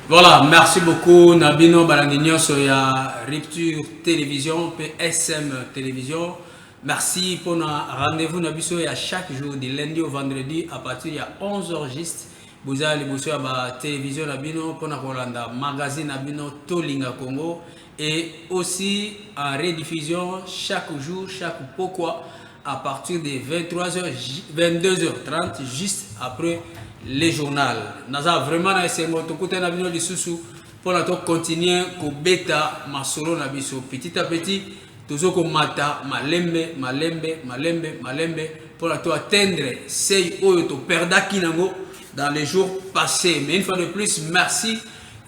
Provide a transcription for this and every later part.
Voilà, merci beaucoup Nabino Balandignon sur la Rupture Télévision, PSM Télévision. Merci pour notre rendez-vous Nabiso à chaque jour, du lundi au vendredi, à partir de 11h juste. Vous allez vous sur la télévision Nabino pour notre magazine Nabino Tolinga Congo. Et aussi en rediffusion chaque jour, chaque pourquoi, à partir de 23h, 22h30, juste après les journaux. Nous avons vraiment essayé de pour continuer à bêta masolo na biso petit à petit toujours mata malembe pour atteindre ces to perda kinango dans les jours passés. Mais une fois de plus, merci.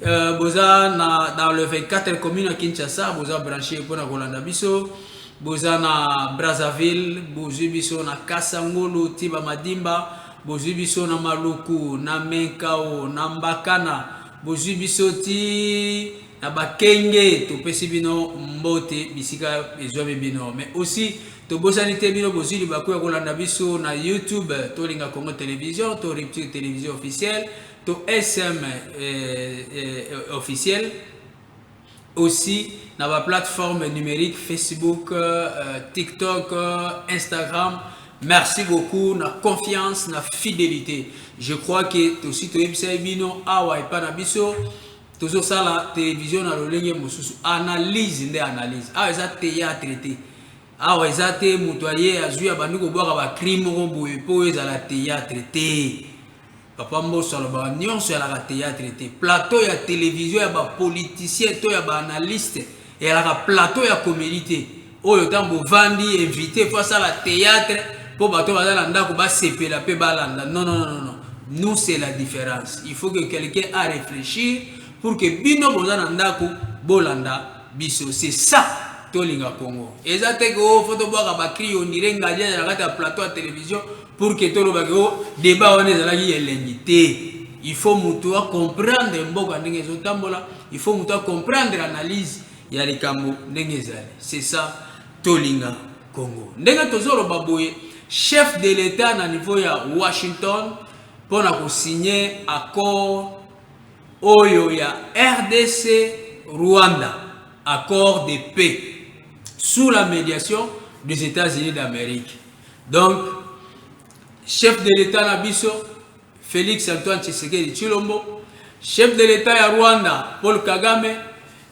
Boza dans le 24 commune à Kinshasa, boza branché pour la Rolanda biso. Boza na Brazzaville, bozu biso na Kasangolo, Tiba Madimba, bozu biso na Maluku, na Menkao, na Mbakana, bozu biso ti na Bakenge, to pesi bino mbote bisika ezwa bino. Mais aussi to bosanité bino bozu li baku ya Rolanda biso na YouTube, to linga Congo Télévision, to Rupture Télévision officielle, to SM officiel. Aussi dans la plateforme numérique Facebook, TikTok, Instagram. Merci beaucoup, na confiance, na fidélité. Je crois que aussi tu es bino awa et pas na biso. Toujours ça la télévision na lolenge mususu analyse ndé analyse. Ah ça théâtre traité. Ah ouais ça té mutoyer azui abandu ko boka ba crime ko boye po za la théâtre traité. Papa Mbosso la nyonso ya la théâtre traité. Plateau ya télévision ya ba politicien to ya ba analyste et la plateau ya comédie. Oyo tambo vandi invité face à la théâtre pour bato bazala ndako ba sepela pe balanda. Non. Nous c'est la différence. Il faut que quelqu'un a réfléchir pour que bino bozana ndako bolanda biso. C'est ça tolinga Congo. Ezate ko photo boka ba cri on dirait ngadia na kata plateau à télévision pour que tout le débat on est là qui est l'unité. Il faut mutua comprendre mboka ndenge zotambola, il faut mutua comprendre l'analyse ya likambo ndenge zali. C'est ça tolinga Congo. Ndenge tozolo baboye chef de l'État na niveau ya Washington pour na ko signer accord oyo ya RDC Rwanda, accord de paix sous la médiation des États-Unis d'Amérique. Donc chef de l'État Nabiso, Félix Antoine Tshisekedi Tshilombo, chef de l'État ya Rwanda, Paul Kagame,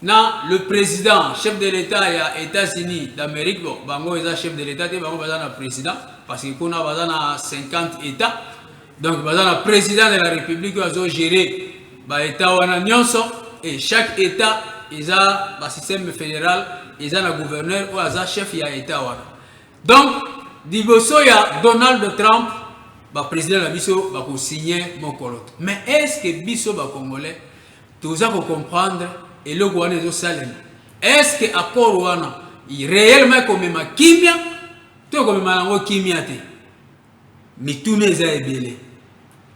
na le président, chef de l'État ya États-Unis d'Amérique, bon, bango est chef de l'État, bango bazana président, parce que qu'on a bazana 50 États, donc bazana président de la République, ils ont géré ba État wana nyonso, et chaque État, ils a ba système fédéral, ils a un gouverneur ou un chef ya État wana. Donc, diboso ya Donald Trump, le président de la biso va signer mon colloque. Mais est-ce que biso va congolais tout ça pour comprendre et le gouvernement de Salem? Est-ce que accord wana il réellement comme ma kimia to comme ma kimia te mais tout les a ebelé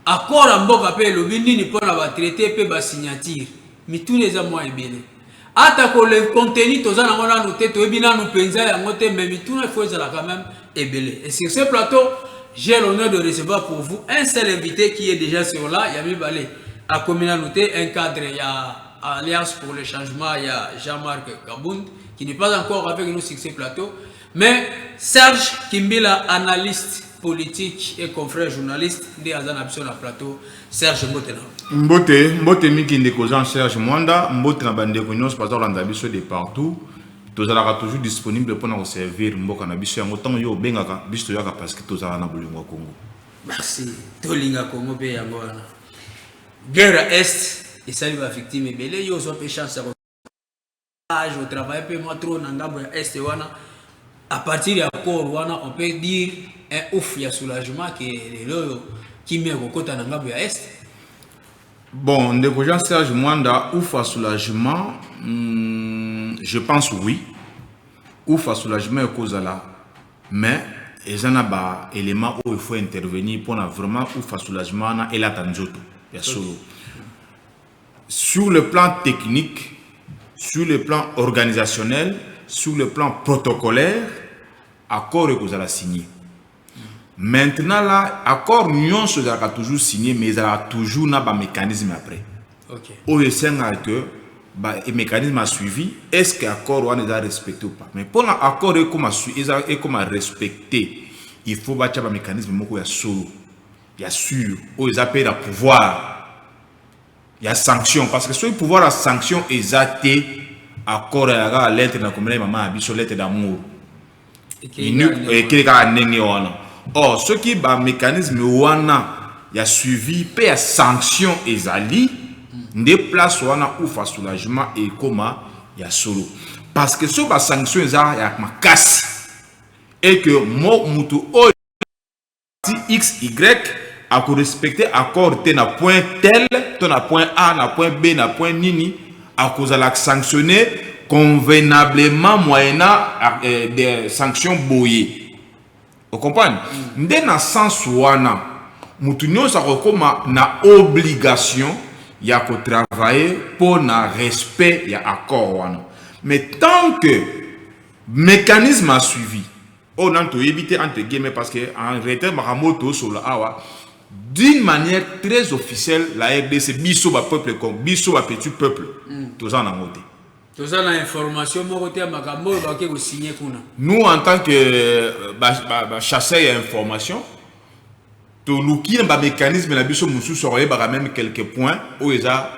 accord en mboka pe le bindi ni pour la traité pe ba signature mais tout les a moins ebelé ata ko le contenu to za na ngona no te to ebina no penza ya ngote mais tout il faut ça quand même ebelé. Et sur ce plateau j'ai l'honneur de recevoir pour vous un seul invité qui est déjà sur là. Yami Balé, à communauté, un cadre, il y a Alliance pour le changement, il y a Jean-Marc Kabound, qui n'est pas encore avec nous sur ce plateau. Mais Serge Kimbila, analyste politique et confrère journaliste, de Azana sur le plateau. Serge Mbotena. Mbote Mikinde Kozan Serge Mwanda, Mbote Nabande Konyos, par exemple, l'andabiso de partout. Tous toujours disponible pour nous servir mboka na biso yango tango yo bengaka biso yaka parce que tous na bolingo Congo. Merci. Tolinga Congo pe yango wana. Guerre est et ça va victime belé yo so pe chance à au travail pe moi trop na ngambo ya est wana à partir ya corps wana on peut dire un ouf ya soulagement que lelo qui met au côté na ngambo ya est. Bon, ndeko Jean Serge Mwanda ouf à soulagement. Je pense oui. Ouf à soulagement et cause là. Mais il y a des éléments où il faut intervenir pour vraiment ouf à soulagement et la tanjoto. Sur le plan technique, sur le plan organisationnel, sur le plan protocolaire, accord et cause la signé. Maintenant là, accord nous a toujours signé, mais il y a toujours un mécanisme après. Ok. Au esenga que le mécanisme a suivi, est-ce que l'accord on a respecté ou pas? Mais pour l'accord et comme respecté, il faut battre le mécanisme moko ya solo, ya sûr, où ils appellent le pouvoir, il y a sanction parce que sur le pouvoir la sanction exacte accord à lettre na comme maman abiso lettre d'amour. Et qui est nengé wana. Or ce qui ba mécanisme wana ya suivi pe ya sanction ezali des places wana ou fa soulagement et comment ya solo parce que ce ba sanction eza ya makasi et que mo mutu o x y a ko respecter accord te na point tel to na point A na point B na point nini a cause la sanctionner convenablement moyennant des sanctions boyées. Vous comprenez? Ndé na sens wana mutu nyonso akokoma na obligation ya ko travailler pour na respect ya accord wana. Mais tant que mécanisme a suivi, on a tout évité entre guillemets parce que en réalité Maramoto sur la awa d'une manière très officielle la RDC biso ba peuple comme biso ba petit peuple tous en moté. Tous en information mo côté makambo ba ke ko signer kuna. Nous en tant que chasseur et information to luki ba mécanisme la biso musu soroye ba même quelques points où ils a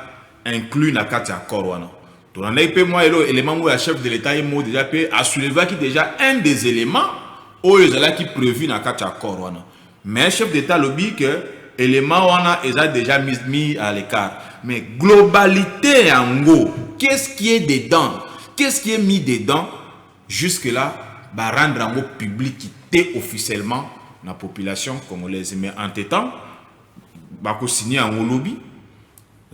inclus na carte accord wana. To na pe moi élément où le chef de l'état est mo déjà peut assurer qui déjà un des éléments où ils a qui prévu na carte accord wana. Mais chef d'état lobby que élément wana ils a déjà mis à l'écart. Mais globalité en gros, qu'est-ce qui est dedans? Qu'est-ce qui est mis dedans? Jusque-là, bah rendre en mot public qui était officiellement la population congolaise. Mais en temps, bah signer en lobby.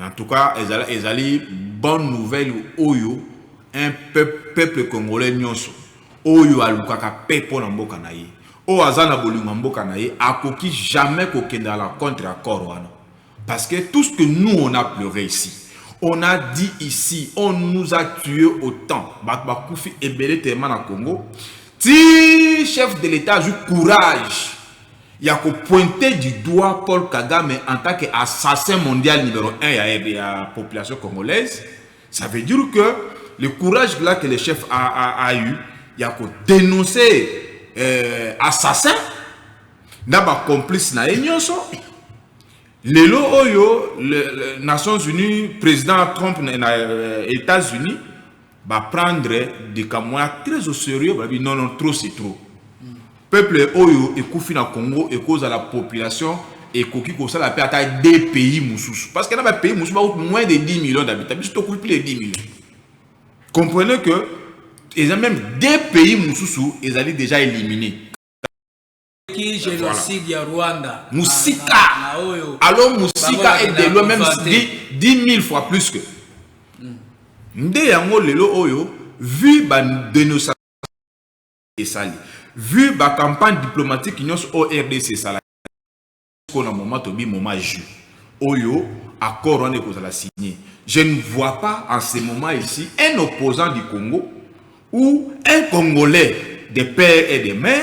En tout cas, ils allaient bonne nouvelle oyo un peuple congolais nyonso. Oyo alukaka pepo na mboka na ye. O azana bolinga mboka na ye akoki jamais kokenda la contre accord wana. Parce que tout ce que nous on a pleuré ici, on a dit ici, on nous a tué autant. Bakoufi ebele tellement na Congo. Si chef de l'État a eu courage, il a pointé du doigt Paul Kagame en tant qu'assassin mondial numéro 1 de la population congolaise. Ça veut dire que le courage là que le chef a eu, il a dénoncé assassin, n'a pas complice na enyonso. Lelo oyo, les Nations Unies, président Trump les États-Unis, va prendre des moyens très au sérieux. Va dire non, non, trop c'est trop. Peuple oyo et koufi na Congo et cause à la population et koki kosa la paix à taille des pays moussous. Parce qu'il y a des pays moussous moins de 10 millions d'habitants. Mais c'est plus de 10 millions. Comprenez que ils ont même des pays moussous, ils allaient déjà éliminés. Qui génocide ya Rwanda. Moussika. Alors Moussika est de l'eau même 10 000 fois plus que. Nde yango lelo oyo vu ba dénonciation et sali. Vu la campagne diplomatique au RDC, ça a moment ju. Oyo, accord on est signé. Je ne vois pas en ce moment ici un opposant du Congo ou un Congolais de père et de mère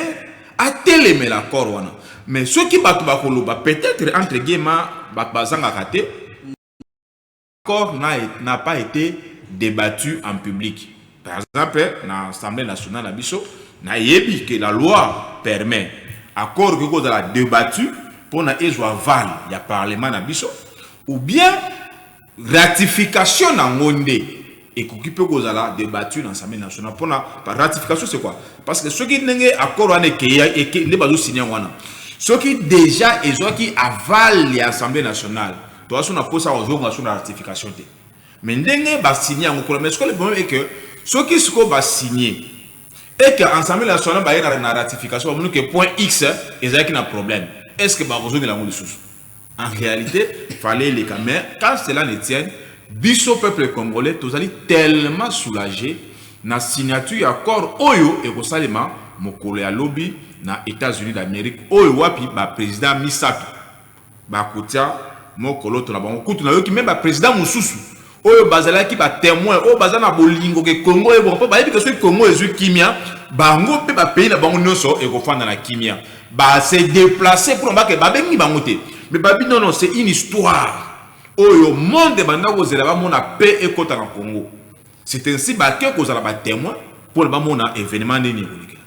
a télémé l'accord. Mais ceux qui battent peut-être entre guillemets, l'accord n'a pas été débattu en public. Par exemple, dans l'Assemblée nationale à Bissau, nayebi que la loi permet accord que vous avez débattu pour na ezwa val ya parlement na biso ou bien ratification na ngonde et qui peut vous avez débattu dans l'Assemblée nationale pour na ratification c'est quoi parce que ceux qui n'engé accord wana et qui ne pas signer wana ceux qui déjà ezwa qui aval l'Assemblée nationale toi on a posé sur la ratification mais n'engé ba signer en mais ce que le problème est que ceux qui sont ba signer et que l'Assemblée nationale va y avoir une ratification, que point X, il y a un problème. Est-ce que vous avez la mot de sous? En réalité, il fallait les caméras. Quand cela ne tient, biso peuple congolais, vous allez tellement soulagé na signature accord Oyo et Rosalema, mon collègue à lobby, na États-Unis d'Amérique, Oyo wapi, ba président Misato, ba Koutia, mon collègue, on a qui même ba président Moussoussou. Oyo bazala ki ba témoin o bazana bolingo ke Congo e bon ba yebi que ce Congo est kimia bango pe ba pays na bango nyonso e ko fanda na kimia ba se déplacer pour ba ke ba bengi bango te mais ba bi non non c'est une histoire Oyo monde banda kozela ba mona paix et kota na Congo. C'est ainsi que kozala ba témoin pour ba mona événement nini bolike.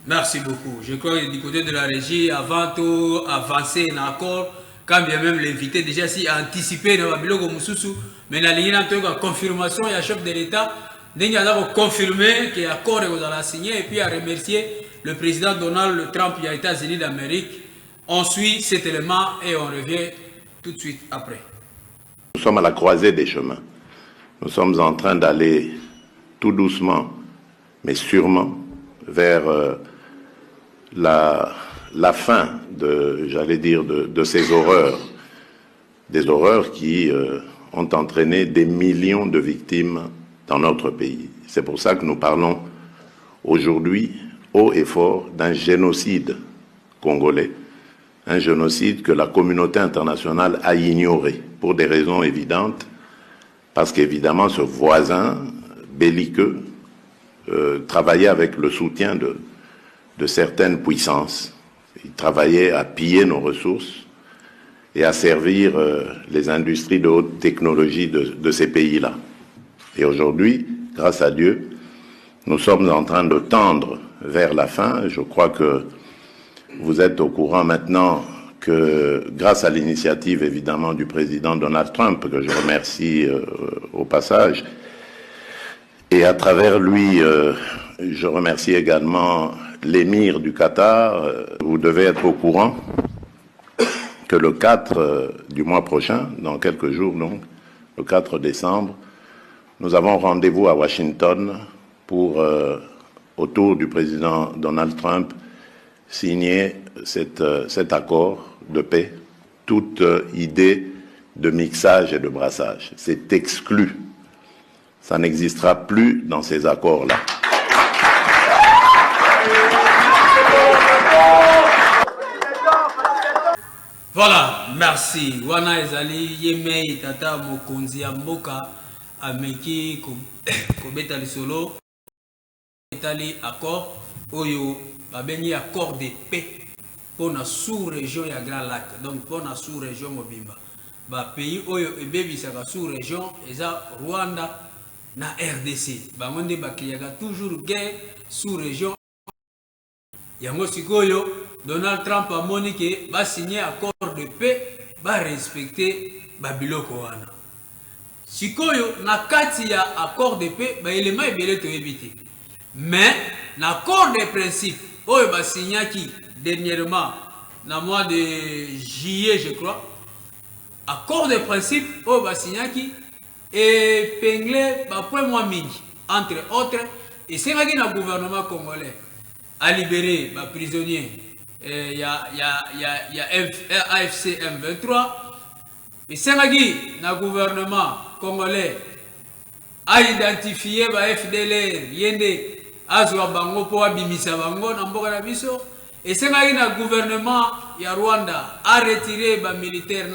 Merci beaucoup. Je crois que du côté de la régie, avant tout avancer un accord, quand bien même l'invité déjà si anticipé dans la bilogo Moussoussou, mais la ligne en confirmation, il y a chef de l'État, il a confirmé que l'accord est signé et puis a remercié le président Donald Trump des États-Unis d'Amérique. On suit cet élément et on revient tout de suite après. Nous sommes à la croisée des chemins. Nous sommes en train d'aller tout doucement, mais sûrement, vers la fin de ces horreurs, des horreurs qui ont entraîné des millions de victimes dans notre pays. C'est pour ça que nous parlons aujourd'hui haut et fort d'un génocide congolais, un génocide que la communauté internationale a ignoré pour des raisons évidentes, parce qu'évidemment ce voisin belliqueux travaillait avec le soutien de certaines puissances. Il travaillait à piller nos ressources et à servir les industries de haute technologie de ces pays-là. Et aujourd'hui, grâce à Dieu, nous sommes en train de tendre vers la fin. Je crois que vous êtes au courant maintenant que grâce à l'initiative évidemment du président Donald Trump, que je remercie au passage, et à travers lui, je remercie également l'émir du Qatar. Vous devez être au courant que le 4 du mois prochain, dans quelques jours donc, le 4 décembre, nous avons rendez-vous à Washington pour, autour du président Donald Trump, signer cet accord de paix. Toute idée de mixage et de brassage, c'est exclu. Ça n'existera plus dans ces accords-là. Voilà, merci. Wana ezali yemei tata mokonzi ya mboka ameki kobeta lisolo etali accord oyo babengi accord de paix pour la sous-région ya Grand Lac. Donc pour la sous-région mobimba. Ba pays oyo ebebisaka sous-région eza Rwanda na RDC. Bangonde bakiyaka toujours guerre sous-région. Yango sikoyo Donald Trump a moni que va signer accord de paix, va respecter Babiloko wana. Sikoyo na kati ya accord de paix, ba élément ebele to éviter. Mais l'accord de principe, oyo ba signaki dernièrement na mois de juillet je crois. Accord de principe, oyo ba signaki épinglé ba point moins mingi entre autres et c'est le gouvernement congolais a libéré les prisonniers. Il y a AFC M23. Et c'est le gouvernement congolais a identifié les FDLR, Yende, Azwa Bango pour Abimisa Bango, Namboka na biso. Et c'est le gouvernement ya Rwanda a retiré les militaires.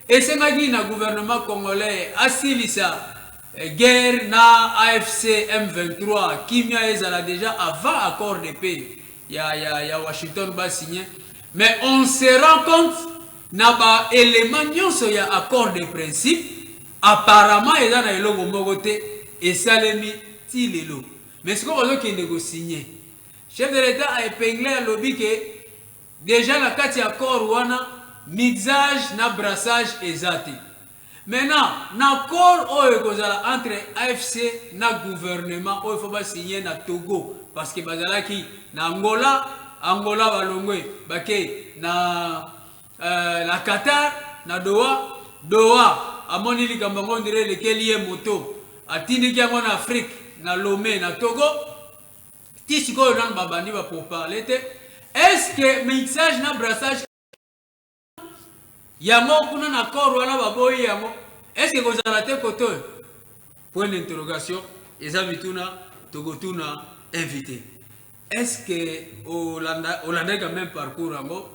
Et c'est le gouvernement congolais a silisa guerre na AFC M23 qui a déjà avant accord de paix. Il y a Washington va signer. Mais on se rend compte na ba élément nyonso ya accord de principe apparemment il y a na eloko mogote et salemi ti lelo. Mais ce qu'on veut qu'il négocie. Chef de l'État a épinglé à lobby que déjà la carte accord wana mixage na brassage exact. Maintenant, l'accord entre AFC na gouvernement, il faut signer na Togo parce que bazalaki na Angola balongwe bake na la Qatar na Doha amoni likambango ndire lekeli moto atindi ki en Afrique na Lomé na Togo tisiko nan babandi ba pour parler. Est-ce que mixage na brassage Yamo kuna na accord wana baboyi yamo. Est-ce que vous avez été côté? Point d'interrogation. Eza bituna togotuna invité. Est-ce que Hollande quand même parcours ango?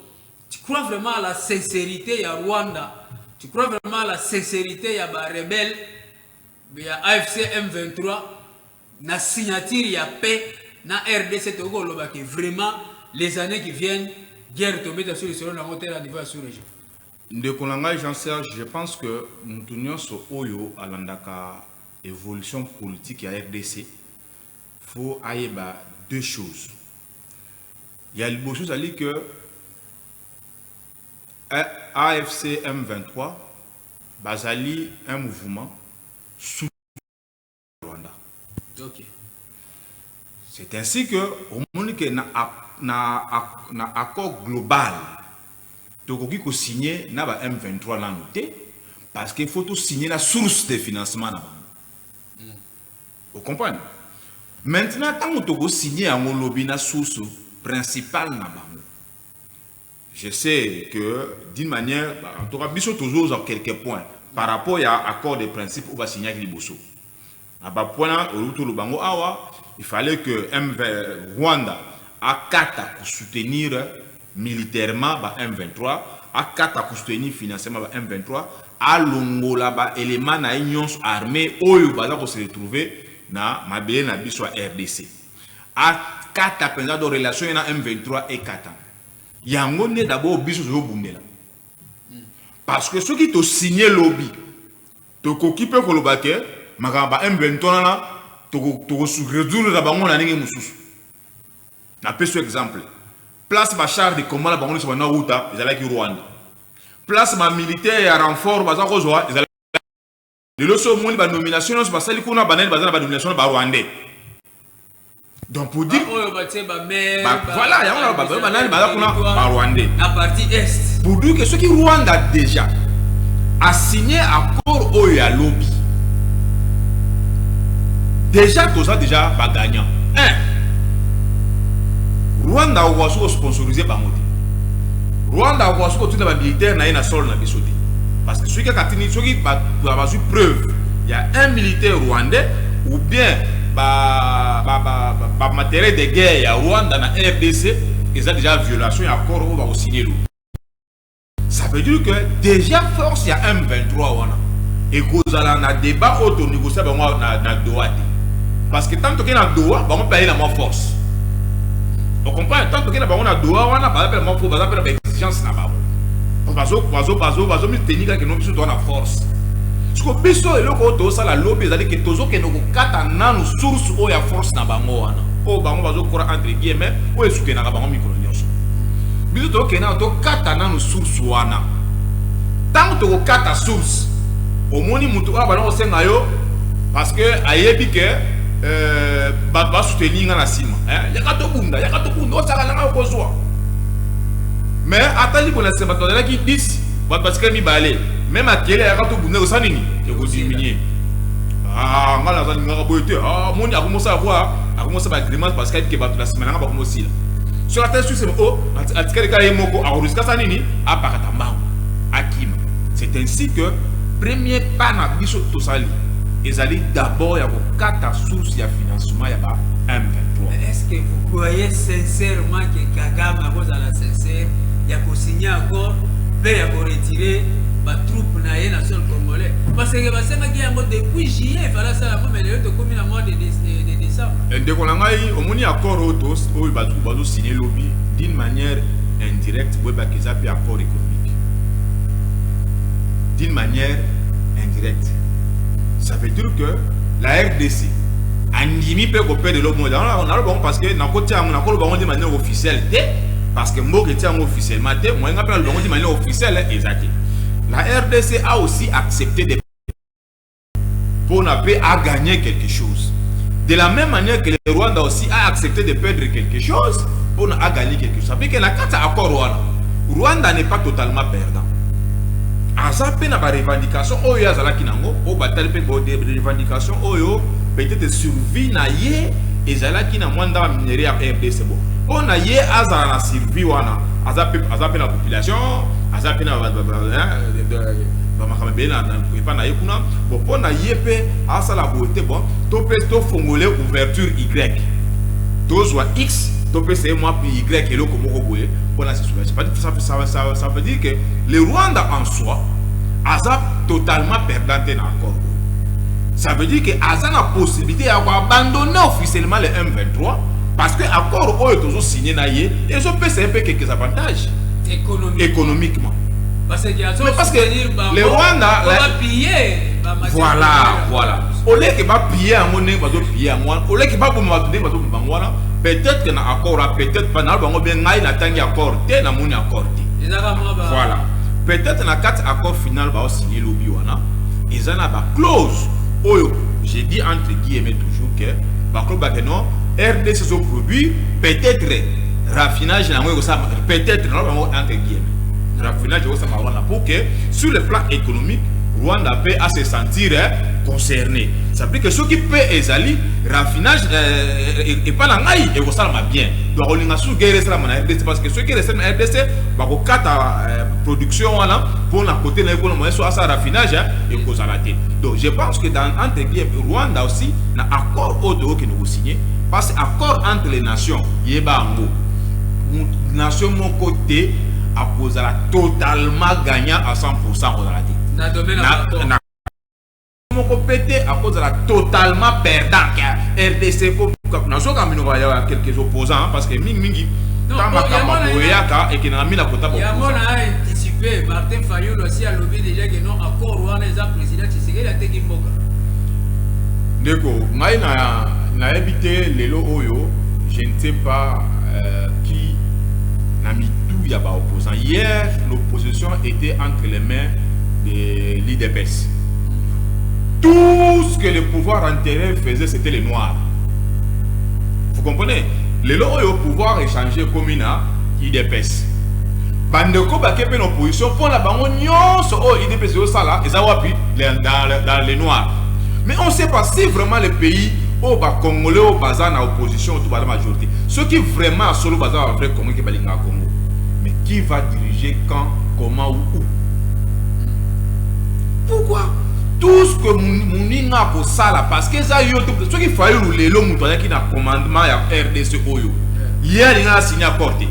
Tu crois vraiment à la sincérité ya Rwanda? Tu crois vraiment à la sincérité ya ba rebelle ya AFC M23 na signature ya paix na RDC Togo loba que vraiment les années qui viennent guerre tomber sur le sol na monter à niveau sous région. De Kolanga Jean-Serge, je pense que nous tournions sur Oyo à l'andaka évolution politique à RDC. Il faut aller deux choses. Il y a le chose à dire que AFC M23 basali un mouvement sous Rwanda. Ok. C'est ainsi que au moment que na accord global donc il faut signer na ba M23 là noté parce qu'il faut tout signer la source de financement là. Vous comprenez? Maintenant tant que tu signer un lobby na source principale na bango. Je sais que d'une manière en tout cas biso toujours dans quelques points par rapport à accord de principe on va signer avec Liboso. À bas point au retour le bango awa il fallait que Rwanda a kata pour soutenir militairement M23, a kata pour soutenir financièrement M23, a longola ba élément na union armée oyo baza ko se retrouver na mabele na biso RDC. A kata penza de relation na M23 et kata. Yango ne d'abord biso zo bundela. Parce que ceux qui t'ont signé lobby, to kokipe ko lobake, magamba M23 na to résoudre la bango na ndenge mususu. Na peso exemple. Place ma char de combat la bango sur na ruta, ezala ki Rwanda. Place ma militaire ya renfort baza ko zoa, ezala de loso moni ba nomination sur basali kuna banani baza na ba nomination ba rwandais. Donc pour dire voilà, il y a un banani baza kuna ba rwandais. La partie est. Pour dire que ceux qui Rwanda déjà a signé accord au ya lobby. Déjà tout ça déjà pas gagnant. Rwanda a sponsorisé par Modi. Rwanda a tout les militaires na sol na bisodi. Parce que ceux qui a preuve, il y a un militaire rwandais ou bien matériel de guerre à Rwanda na RDC, ils ont déjà violation et accord on va signer. Ça veut dire que déjà force il y a M23 et qu'on a un débat autour négocier na Doha. Parce que tant que na Doha, on va payer la moins force. On comprend tant que na on a Doha, on a pas la moins force, on a exigence na ba. Parce que mi technique que nous biso doit na force. Ce que biso et le ko ça la lobby c'est-à-dire que tozo que no kata na no source o ya force na bango wana. O bango bazo kora entre guillemets o esuke na bango micro nyonso. Biso to ke na to kata na no source wana. Tant to kata source au moni mutu aba na osenga yo parce que ayebi que ba soutenir na sima yakato bunda osaka na ko zwa mais atali ko na sema to la ki 10 parce que mi balé même akele yakato bunda osani ni e ko diminuer ngala za ngaka boyete moni akomosa voir akomosa ba grimace parce que ba to la semaine ngaba komosila sur la tête sur c'est atikele ka yemoko aruska sanini apakata mbango akima. C'est ainsi que premier pas na biso to sali ils allaient d'abord y avoir 4 sources de financement y a M23. Est-ce que vous croyez sincèrement que Kagame a la sincère y a signé encore puis y a retirer ma troupe na sol congolais parce que c'est ma guerre depuis juillet il fallait ça la mais de combien de mois de décembre et de kolanga au moni accord autos o bazo signer lobby d'une manière indirecte pour ba qu'ils appellent accord économique d'une manière indirecte. Ça veut dire que la RDC a mis peu de l'homme parce que dans côté on a de manière officielle parce que moi qui tiens officiellement moi on appelle de manière officielle exact. La RDC a aussi accepté de pour ne pas gagner quelque chose. De la même manière que le Rwanda aussi a accepté de perdre quelque chose pour ne pas gagner quelque chose. Ça veut dire que la carte accord Rwanda n'est pas totalement perdant. Azape na ba revendication oyo azala kinango o batali pe bo de revendication oyo peut-être survie na ye ezala kina mwanda minerie ya RDC bo on a ye azala na survie wana azape na population azape na ba makambe na pas na yekuna bo pona ye pe asala bote bon to pe to fongole ouverture Y to soit X to pe c'est moi puis Y et le comme boye pona se soulage ça veut dire que le Rwanda en soi a totalement perdant dans l'accord. Ça veut dire que Aza a la possibilité d'abandonner officiellement le M23 parce que l'accord est toujours signé et ils ont fait quelques avantages économiquement. Parce que le Rwanda va piller. Voilà. Au lieu que va piller à mon nez, va piller à moi. Au lieu que va pour moi donner, va pour moi. Peut-être qu'il y a un accord, peut-être pas. N'a bien n'a tangi accord, t'es n'a mon accord. Voilà. Peut-être dans 4 accords final va signer lobby wana. Ils en a ba clause. Oh, j'ai dit entre guillemets toujours que ba clause ba que non RDC se produit peut-être raffinage na moi ça peut-être non entre guillemets. Raffinage ça va wana pour que sur le plan économique Rwanda peut à se sentir concerné. Ça veut dire que ceux qui paient ezali raffinage et pas la ngai et ça va bien. Donc on a su guérir ça na RDC parce que ceux qui restent na RDC ba ko kata production wana pour la côté na économie soit ça raffinage et cause à la tête. Donc je pense que dans entre guillemets Rwanda aussi na accord autre que nous signé parce que accord entre les nations yeba ngo nation mon côté à cause à la totalement gagnant à 100% dans la tête. Na domaine na mon côté à cause de la totalement perdant RDC nation comme nous voyons quelques opposants parce que mingi et qui n'a mis la quota. Il y a anticipé Martin Fayulu aussi a lobby déjà que non accord Rwanda les président Tshisekedi a teki mboka. D'accord, moi n'a évité les lots oyo, je ne sais pas qui n'a mis tout y a pas opposant. Hier, l'opposition était entre les mains de l'IDPS. Tout ce que le pouvoir antérieur faisait, c'était les noirs. Vous comprenez? Les lots au pouvoir échanger comme une IDPS. Bandeko bakepe en opposition pour la bango nyonso o IDPS au sala et ça wapi dans les noirs. Mais on ne sait pas si vraiment le pays au bas congolais au bazar en opposition tout la majorité. Ceux qui vraiment solo bazar en vrai Congo qui balinga Congo. Mais qui va diriger quand, comment ou où? Pourquoi? Tout ce que Mouninga pour ça là, parce que ça y est, ceux qui fallait rouler l'homme qui n'a commandement à RDC Oyo. Hier, il a signé à porter.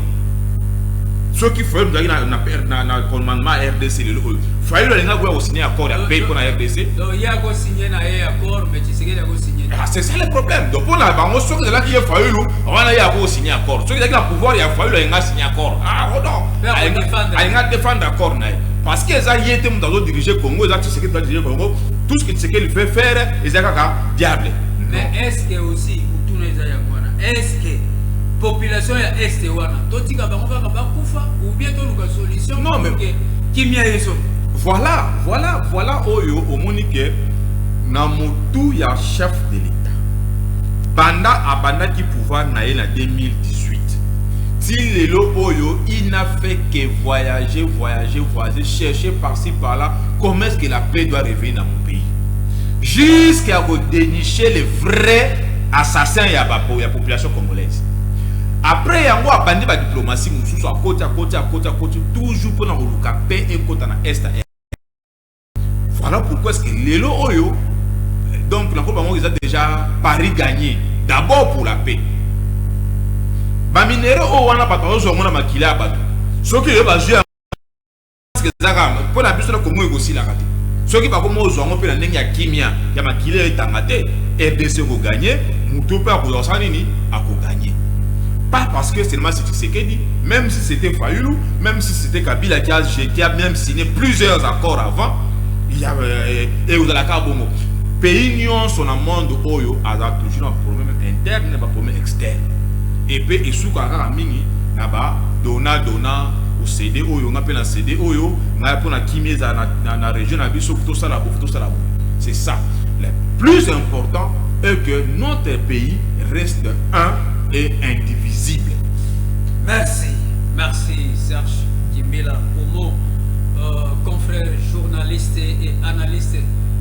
Ceux qui fallait na commandement à RDC Oyo. Fallait le gars signer accord à payer pour la RDC. Donc il y a go signé na accord, mais tu sais qu'il a go signé. C'est ça le problème. Donc pour la banque, ceux qui là qui a fallu on a go signer accord. Ceux qui a pouvoir, il a fallu le gars signer accord. Ah non. Il a défendre accord na. Parce que ça y est, dans d'autres diriger Congo, ça c'est que diriger Congo, tout ce qu'il fait faire, ils ont diable. Mais est-ce que aussi, est-ce que population est est wana, toti ka bango ba kufa ou bien to luka solution? Non mais qui mia yeso. Voilà oyo au monique na motu ya chef de l'État. Banda abanda qui pouvoir na en 2018. Si les Oyo, il n'a fait que voyager, chercher par-ci par-là, comment est-ce que la paix doit revenir dans mon pays? Jusqu'à dénicher les vrais assassins de la population congolaise. Après, il y a une diplomatie, à côté, toujours pour la paix et côté dans l'Est. Voilà pourquoi est-ce que les Oyo, donc, ils ont déjà pari gagné, d'abord pour la paix. Ba minere o wana papa zo ngona makila bato soki le ba jouer parce que zaka pour la biso na Congo aussi la kati soki ba ko mo zo ngo pe na ndenge ya kimia ya makila etangate RDC ko gagner muto pe ko zo nini a ko gagner pas parce que seulement c'est Tshisekedi même si c'était Fayulu même si c'était Kabila qui a même signé plusieurs accords avant il y a et vous la Kabongo pays union son monde oyo a toujours un problème interne et un problème externe. Et puis il sous kara mingi naba dona au CD oyo on appelle un CD oyo na pour na kimeza na région na biso tout ça là c'est ça le plus important est que notre pays reste un et indivisible. Merci Serge Kimela Omo confrère journaliste et analyste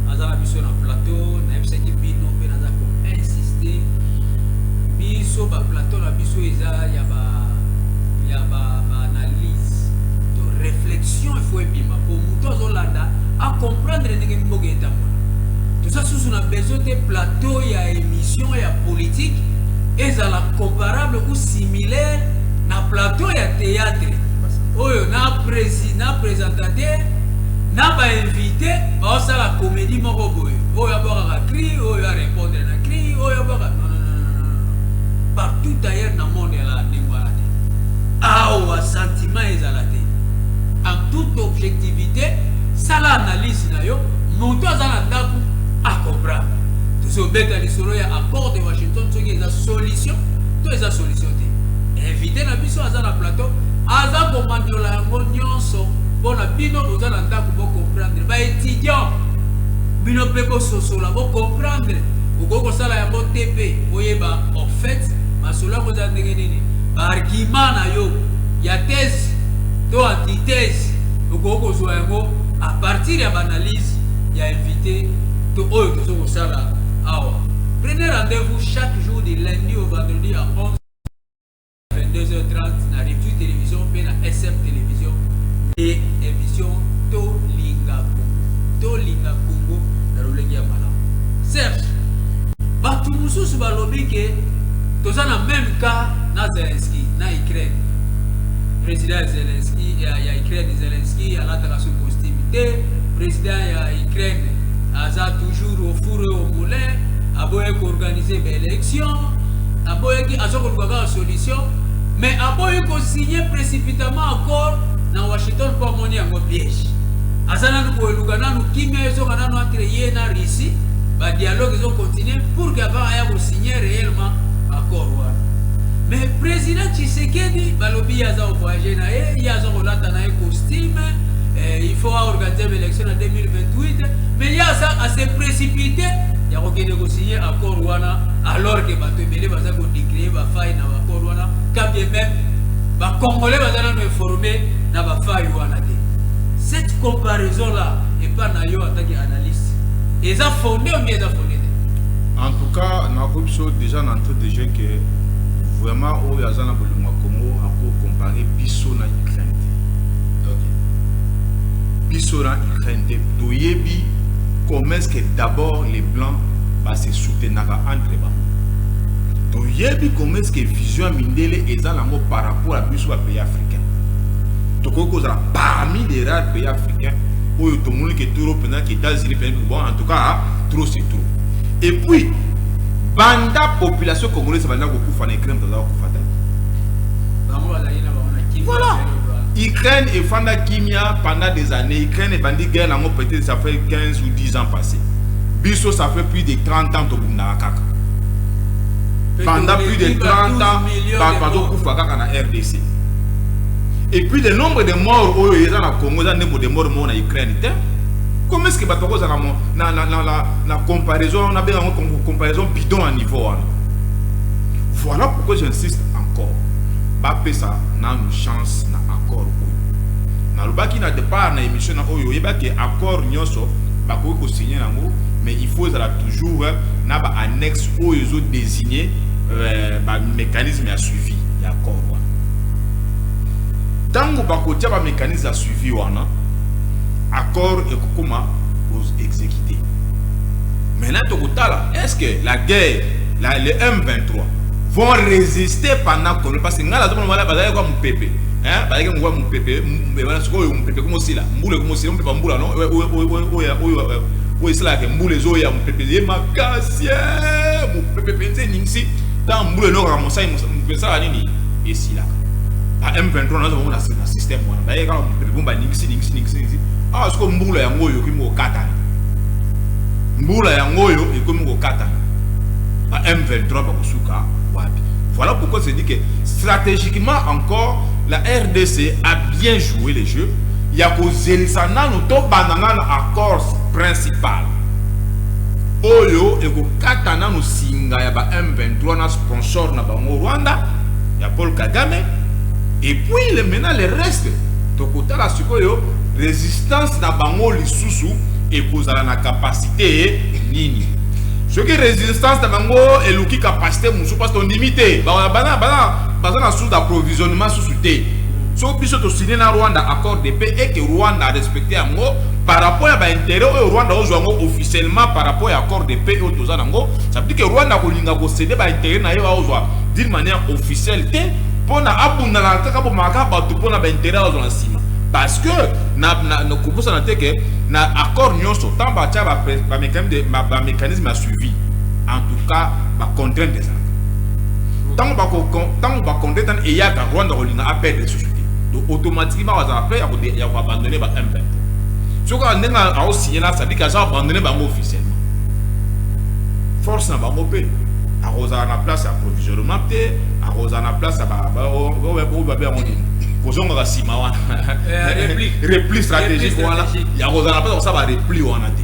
azana biso na plateau na FCT bino pe na ko insister biso ba plateau na biso eza ya ba analyse de réflexion il faut ebima pour muto zolanda à comprendre ndenge mboga etambola tout ça sous on a besoin de plateau ya émission ya politique ezala comparable ou similaire na plateau ya théâtre oyo na président présentateur na ba invité ba ça la comédie moko boyo oyo abora cri oyo a répondre na cri oyo abora partout ailleurs dans le monde, il y a des sentiment. en toute objectivité, ça l'analyse d'ailleurs, monter à Zanandaku à comprendre. Tout ce bête à l'histoire, il y a accord de Washington, ce qui est la solution, tout est la solution. Inviter la mission à Zana plateau, à Zana commande la nyonso, pour la bino aux Zanandaku pour comprendre. Bah étudiant, bino peko soso là pour comprendre. Au Gogo Sala ya TP, voyez bah en fait, ma sola vous a donné argument na yo, il y a thèse, to antithèse. Au Gogo Zoyango, à partir de l'analyse, il y a invité to oyo to Gogo Sala awa. Prenez rendez-vous chaque jour de lundi au vendredi à 11h 22h30 na Revue Télévision et na SM Télévision et émission Tolinga Congo na Rolengi ya Malamu. Serge, Batu mususu balobi ke toza na même cas na Zelensky na Ukraine. Président Zelensky ya Ukraine Zelensky alataka sous costume. Président ya Ukraine aza toujours au four et au moulin, aboye ko organiser des élections, aboye ki azo ko luka solution, mais aboye ko signer précipitamment accord na Washington pour moni yango piège. Azana ko luka nanu kimia ezo kana no entre ye na Russie. Le dialogue ils ont continué pour qu'avant ait signé réellement accord. Mais le président Tshisekedi, balobi yaza voyager na il y a un costume, il faut organiser l'élection en 2028, mais il y a ça à se précipiter, il y a aucun signer accord alors que bato belé baza ko déclarer ba faille na accord wana, quand bien même ba congolais baza na informer na ba faille wana té. Cette comparaison là est pas na yo en tant qu'analyste. Ils ont fondé ou bien ils ont fondé? En tout cas, nous avons déjà entré des gens qui vraiment au Yazana Boluma Congo à comparer Bisso na Ukraine. Bisso na Ukraine. Doyebi, comment est-ce que d'abord les Blancs va se soutenir entre eux? Doyebi, comment est-ce que Vision Mindele est par rapport à Bisso à pays africain? Donc, parmi les rares pays africains, où tout le monde qui est trop pendant qui est États-Unis, bon, en tout cas, trop c'est trop. Et puis, banda population congolaise va beaucoup faire des crimes dans la voilà. Ukraine et Fanda Kimia pendant des années. Ukraine et Bandi guerre, peut-être ça fait 15 ou 10 ans passés. Bisso, ça fait plus de 30 ans pendant plus de 30 ans, pendant que RDC. Et puis le nombre de morts au Congo, le nombre de morts en Ukraine. Comment est-ce que la comparaison, on a bien une comparaison bidon à niveau. Voilà pourquoi j'insiste encore. Bapé ça, on a une chance na accord. Na lobaki na départ na émission na oyo yeba que accord nyonso ba ko signer nango, mais il faut ça toujours na ba annexe oyo désigner ba mécanisme à suivi d'accord. Tango bakotia ba mécanisme à suivi wana accord et comment vous exécuter. Maintenant tokotala, est-ce que la guerre les M23 vont résister pendant que parce que ngala tomo mala bazali kwa mpepe hein bazali kwa mpepe bana siko mpepe comme aussi là mbule comme aussi mpepe mbula non isla ke mbule zo ya mpepe ye makasi mpepe penze ningsi tant mbule no ramosa mpesa nini esila à M23 nous avons un système bah il y a un nixi ah ce que mbula ya ngoyo kimo kata mbula ya ngoyo ikomo kata à M23 ba kusuka wapi. Voilà pourquoi c'est dit que stratégiquement encore la RDC a bien joué les jeux. Il y a causé ça no to banana accord principal oyo et ko kata na no singa ya ba M23 na sponsor na bango Rwanda ya Paul Kagame. Et puis maintenant le reste tokota la sikoyo résistance na bango lisusu et kozala na capacité nini. Ce qui résistance na bango et luki capacité musu parce qu'on limité bana na sous d'approvisionnement sous té. So biso to signé na Rwanda accord de paix et que Rwanda a respecté ango par rapport à l'intérêt au Rwanda ozwango officiellement par rapport à accord de paix au tozanango, ça veut dire que Rwanda ko linga ko céder ba intérêt na yo ozwa d'une manière officielle té pona abunda na kaka bo maka ba to pona ba intérêt ozwa nsima parce que na ko ça na te que na accord nyonso tamba cha ba mécanisme à suivi en tout cas ba contrainte des tant ba contrainte et ya ka Rwanda ko linga a perdre société donc automatiquement après il y a abandonné ba M23 ce qu'on a signé là ça dit qu'ils ont abandonné bango officiellement force na bango pe a rosa na place approvisionnement te a rosa na place ba kozonga ka sima wana repli stratégique wana ya rosa na place ça va repli wana te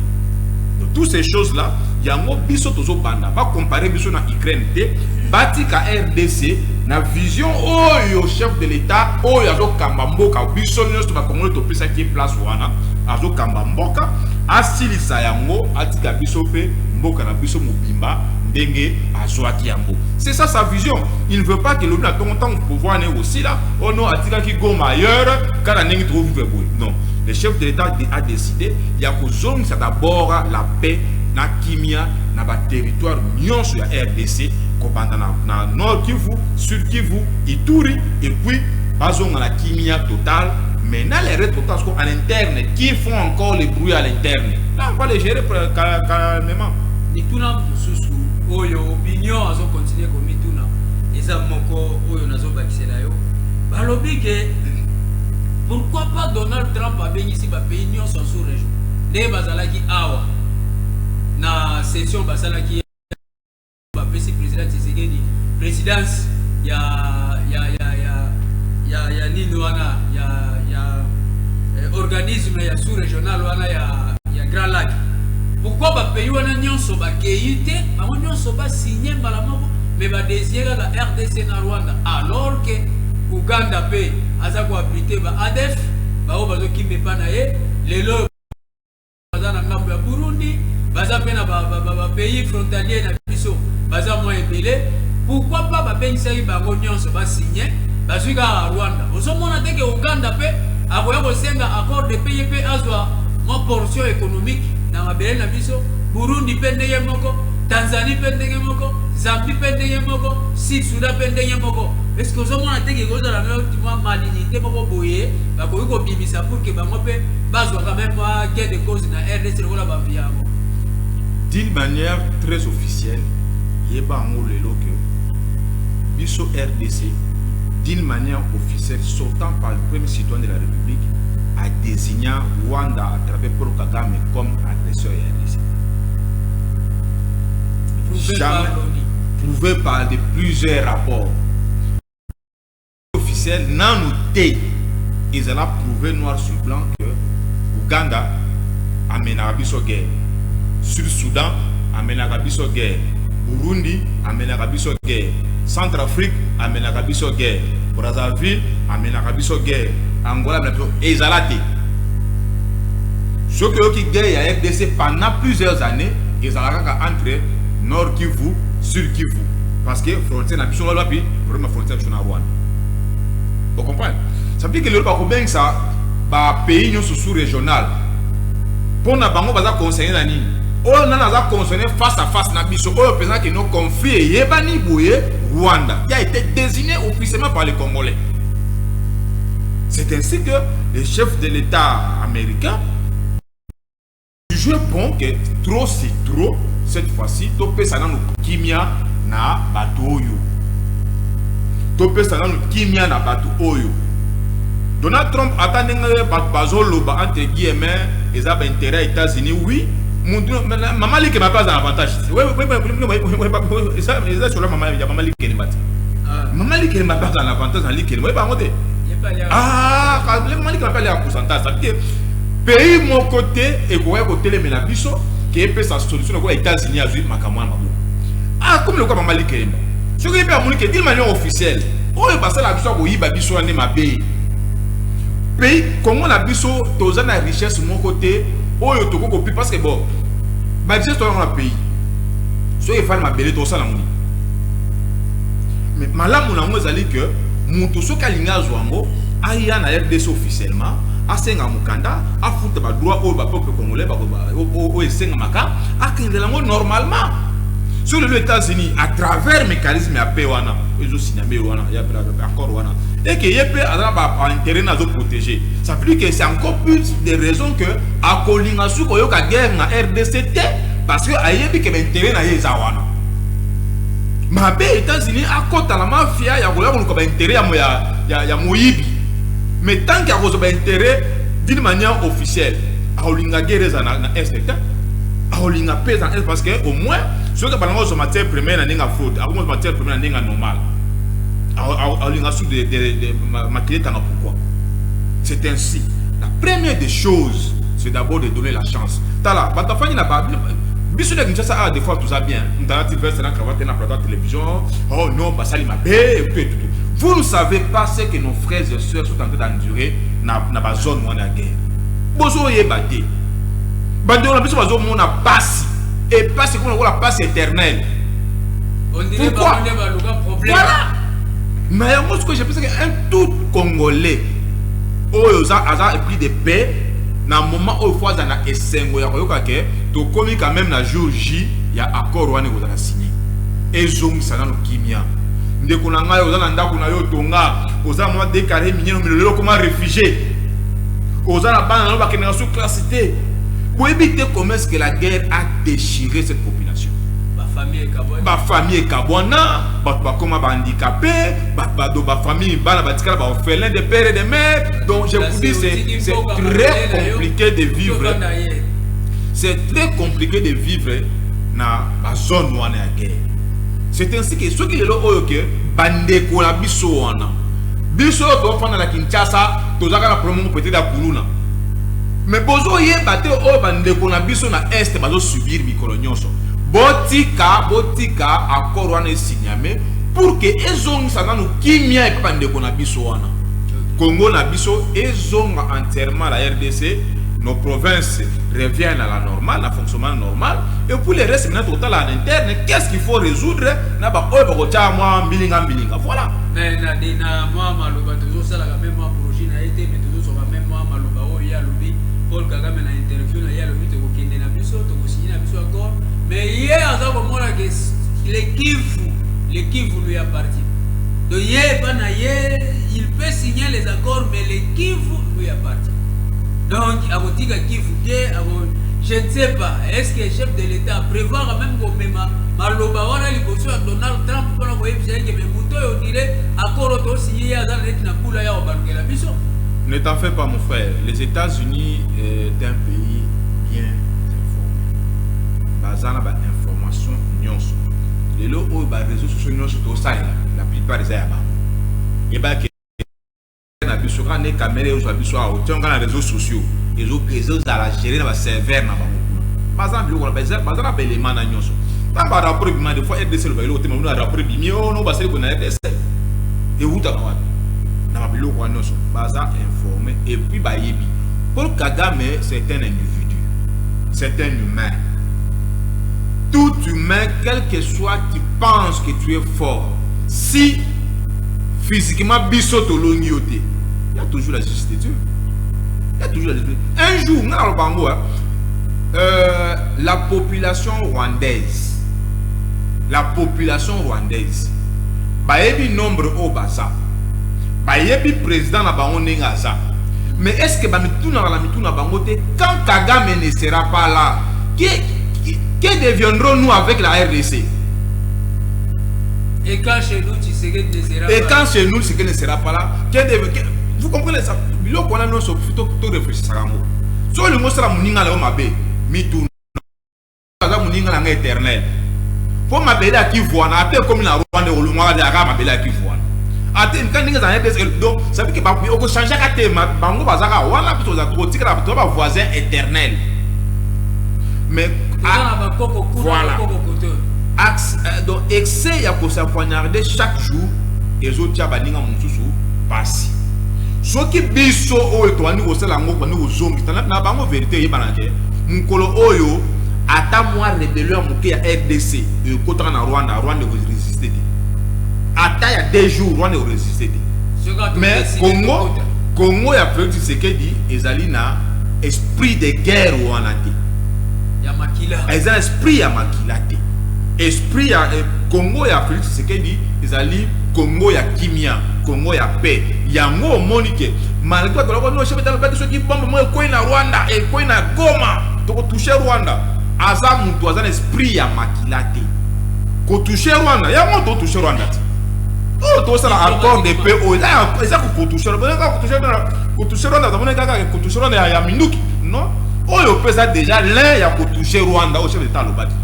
donc toutes ces choses là il y a un biso tozo banda pas comparer biso na Ukraine te batika RDC na vision oyo chef de l'état oyo azo kamba mboka biso nyonso ba Congolais to pesa ki place wana azo kamba mboka asilisa yango atika biso pe mboka na biso mobimba ndenge azwaki yango. C'est ça sa vision. Il ne veut pas que l'on a tant de pouvoir aussi là. Oh non, atika ki Goma ailleurs quand on n'est trouve boy. Non, le chef de l'état a décidé il y a que zone ça d'abord la paix na kimia na ba territoire nyonso ya RDC kopanda na Nord Kivu, Sud Kivu, Ituri et puis bazonga la kimia totale. Maintenant les rétrotas en interne qui font encore les bruits à l'interne. Là on va les gérer calmement. Mituna mususu oyo opinion azo continuer comme mituna eza moko oyo nazo bakisela yo balobi ke pourquoi pas Donald Trump a béni ici ba pays nyonso sous région de bazalaki awa na session basalaki ba pesi président Tshisekedi présidence ya nini wana ya organisme ya sous régional wana ya Grand Lac. Pourquoi ba pays wana nyonso ba keite ba nyonso ba signer malamoko mais ba désirer la RDC na Rwanda alors que Uganda pe aza ko abriter ba ADF ba o bazo kimbe pa na ye lelo baza na ngambo ya Burundi baza pe na ba pays frontalier na biso baza mo ebele. Pourquoi pas ba bengisa ba nyonso ba signer bazwika à Rwanda osomona te ke Uganda pe akoya ko senga accord de paix pe azwa mo portion économique na mabele na biso Burundi pende ye moko Tanzanie pende ye moko Zambie pende ye moko Sud-Soudan pende ye moko est-ce que osomona te ke koza la même malinité moko boye ba ko ko bimisa pour que ba ngope bazwa quand même gain de cause na RDC ko la ba biamo d'une manière très officielle yeba ngolelo que biso RDC d'une manière officielle sortant par le premier citoyen de la République a désigné Rwanda à travers Paul Kagame comme agresseur RDC. Jamais prouvé par de plusieurs rapports officiels n'en noté. Ils ont prouvé noir sur blanc que Ouganda amène à Biso guerre, Sud-Soudan amène à Biso guerre, Burundi amène à Biso guerre, Centrafrique amène à Biso guerre, Brazzaville amène à Biso guerre, Angola et Zalate. Ce qui gagne à RDC pendant plusieurs années, ils ont entre Nord Kivu, Sud Kivu. Parce que frontière n'a plus la puis vraiment frontière sur Rwanda. Vous comprenez? Ça veut dire que l'Europe a combien ça bah pays sous-régional. Pour na bango baza conseiller nani. Oh nana za concerné face à face na biso. Oh président que nos conflits yebani boye Rwanda. Il a été désigné officiellement par les Congolais. C'est ainsi que le chef de l'État américain jugent bon que trop c'est trop. Cette fois-ci, topé ça dans le kimia na bateau oyo. Topé ça dans le kimia na bateau oyo. Donald Trump attendait bazolo ba entre guillemets et ça intérêt aux États-Unis oui. Maman li que m'a pas un avantage. Oui ça sur la maman il y a maman li qui m'a. Maman li qui m'a pas un avantage en li qui m'a pas monté. Ah, quand maman li qui m'a pas le pourcentage ça veut dire pays mon côté et quoi côté les menabiso qui est sa solution aux États-Unis à jouer makamwa mabou. Ah comme le quoi maman li qui m'a. Ce qui est pas mon qui dit de manière officielle. Oh il passe la biso ko yiba biso ane mabé. Pays comment la biso toza na richesse mon côté oyo toko kopi parce que bon ba richesse dans le pays. So il faut mabélé to ça la moni. Mais malamu na ngo zali que mutu so kalinga zwango aya na RDC officiellement asenga mukanda afuta ba droit au ba peuple congolais ba o esenga maka akindela ngo normalement sur les États-Unis à travers mécanisme ya paix wana ezo sinamé wana ya accord wana et que yep a ba intérêt na zo protéger ça veut dire que c'est encore plus de raisons que a kolinga su ko yoka guerre na RDC parce que ayebi que intérêt na yeza wana ma paix États-Unis a kota la mafia ya kola ko ba intérêt ya moyibi Mais tant qu'il y a un intérêt d'une manière officielle, Aolinga guerre na est Aolinga pèse en est parce que au moins ceux qui parlent de matière première n'ont fraude, avant matière première n'ont normal. Aolinga sous des maquillettes pourquoi? C'est ainsi. La première des choses, c'est d'abord de donner la chance. Tala, batafani na ba. Biso de Kinshasa a des fois tout ça bien. Ndana tu verses dans cravate na plateau télévision. Oh non, basali ma bé tout. Vous ne savez pas ce que nos frères et sœurs sont en train d'endurer na ba zone où on a guerre. Bozo ye bade. Bande on a biso bazo mon a passe et passe comme on la passe éternelle. On dirait pas problème. Voilà. Mais moi ce que j'ai pensé qu'un tout Congolais Oyoza a pris de paix dans le moment où il faut avoir un essengo ya koyoka ke to komi quand même na jour J ya accord wana ko za signé ezongi sana no kimia ndeko na ngai oza na ndako na yo tonga oza mo déclaré mineno milelo comme réfugié oza na bana no ba kenga sous classité pour éviter comment est-ce que la guerre a déchiré cette population. Ba famille Kabwana, ba comment ba handicapé, ba famille ba batikala ba orphelin de père et de mère. Donc je vous dis c'est très compliqué de vivre. C'est très compliqué de vivre na ba zone où on est à guerre. C'est ainsi que ceux qui le oyo ke bande ko la biso wana. Biso to fana la Kinshasa, to zaka la promo peut-être à Kuluna. Mais bozo ye bate o bande ko na biso na est bazo subir mikolo nyonso. Botika accord wana signamé pour que ezong sana no kimia et pande ko na biso wana. Congo na biso ezong entièrement la RDC, nos provinces reviennent à la normale, à fonctionnement normal et pour les restes maintenant total en interne, qu'est-ce qu'il faut résoudre na ba o ba cha moi mbilinga voilà. Mais na moi maloba toujours ça la même projet na été mais toujours sur la même moi maloba o ya lobi Paul Kagame na interview na ya lobi te ko kende na biso to ko signer na biso accord. Mais hier, l'équipe lui appartient. Donc il peut signer les accords, mais l'équipe lui appartient. Donc, je ne sais pas, est-ce que le chef de l'État prévoit même qu'on met Maloba à Donald Trump pour envoyer que mes moutons on dirait accord signé à la mission. Ne t'en fais pas, mon frère. Les États-Unis est un pays bien bazana ba information nyonso lelo o ba réseaux sociaux nyonso to ça la plupart des aba et ba ke na biso ka ne caméra o biso a o tionga na réseaux sociaux réseaux à la gérer na ba serveur na ba bazana bilo ko bazana ba élément na nyonso ta ba rapport bi ma de fois RDC le ba lo te ma no rapport bi mi o no ba sele ko na RDC et uta ba na ba bilo ko nyonso baza informé et puis ba yebi pour Kagame c'est un individu, c'est un humain. Tout humain, quel que soit, tu penses que tu es fort. Si physiquement, il y a toujours la justice de Dieu. Il y a toujours la justice. Un jour, la population rwandaise, bayebi nombre au basa, bayebi président na bango nengaza. Mais est-ce que quand Kagame ne sera pas là, que deviendrons-nous avec la RDC? Et quand chez nous, Tshisekedi ne sera pas là, vous comprenez ça? On a nous plutôt réfléchir à moi. Soit le mot sera mouninga la mabe, mitou, ça mouninga la éternel. Pour m'appeler à qui voit, na appelle comme la Rwanda ou le mois de la gamme m'appeler à qui voit. Attends, quand nous avons RDC, donc ça veut dire que on peut changer à thème, bango bazaka, voilà plutôt la trotique la voisin éternel. Mais voilà. Donc excès ya ko s'empoignarder chaque jour et autres ya baninga mususu passe. Ce qui biso o to ani ko sala ngo ko ni zongi na bango vérité yebana ke mukolo oyo ata moi rébellion muke ya RDC e kotaka na Rwanda ko résister. Ata ya 2 jours Rwanda ko résister. Mais Congo ya Félix Tshisekedi ezali na esprit de guerre wana te. Ils ont esprit à makilate. Esprit à Congo ya Félix Tshisekedi, ils allaient Congo ya kimia, Congo ya paix. Yango monique. Malgré que nous chef de la ceux qui bombe moi ko na Rwanda et ko na Goma, to toucher Rwanda. Aza mutu aza esprit ya makilate. Ko toucher Rwanda, ya moto toucher Rwanda. Oh, tout ça, l'accord de paix, oh, là, ça, pour toucher, non? Oh, il peut ça déjà, là, il y a pour toucher Rwanda au chef d'État, le bâti.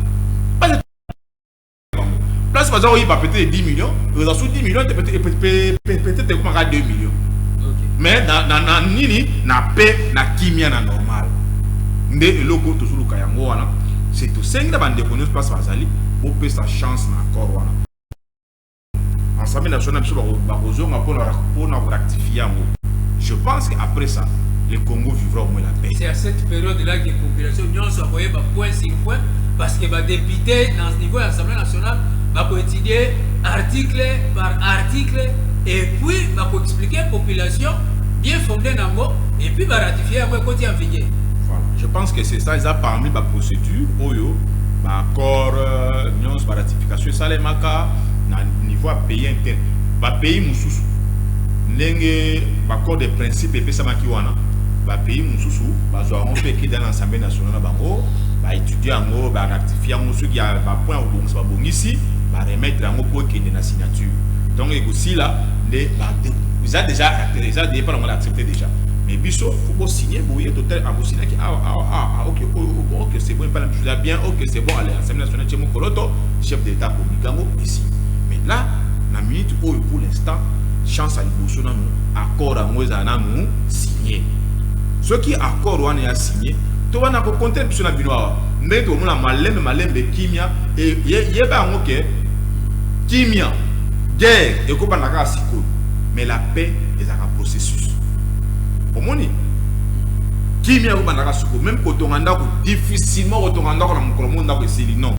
Place, par exemple, il va péter 10 millions, il va sous 10 millions, peut-être 2 millions. Mais dans Nini, na paix, na kimia, na normal. Nde eloko to sulu kayango wana c'est tout cinq na bande connaître pas bazali pour payer sa chance na corps wana ensemble national biso ba kozonga pour rectifier yango. Je pense qu'après ça le Congo vivra au moins la paix. C'est à cette période là que la population nyonso soit voyer ba point sur point parce que ba député dans ce niveau de l'Assemblée nationale va étudier article par article et puis va expliquer la population bien fondée nango et puis va ratifier après côté en vigueur. Je pense que c'est ça, ils ont parmi la procédure, oyo, accord, la ratification, ça les maka, na niveau pays interne, pays mususu, n'enge, accord de principe et puis ça makiwana, pays mususu, on peut écrire dans l'Assemblée nationale, étudier en haut, ratifier en haut, ceux qui a point au bon, ça va bon ici, remettre en haut pour qu'il y ait une signature. Donc aussi là, ils ont déjà accepté déjà. Mais biso faut signer bouiller total à vous signer ok c'est bon pas la bien ok c'est bon allez l'Assemblée nationale chez mon coloto chef d'état pour Migango ici. Mais là la minute où pour l'instant chance à l'émotion nous accord à moi à nous signer ce qui accord on a signé to wana ko compter biso na binoa mais to mona malembe kimia et yeba ok kimia guerre et ko banaka siko mais la paix est un processus. Au moni qui m'a oubandaka suko même quand on anda ko difficilement quand on anda ko na mukolo nda ko seli non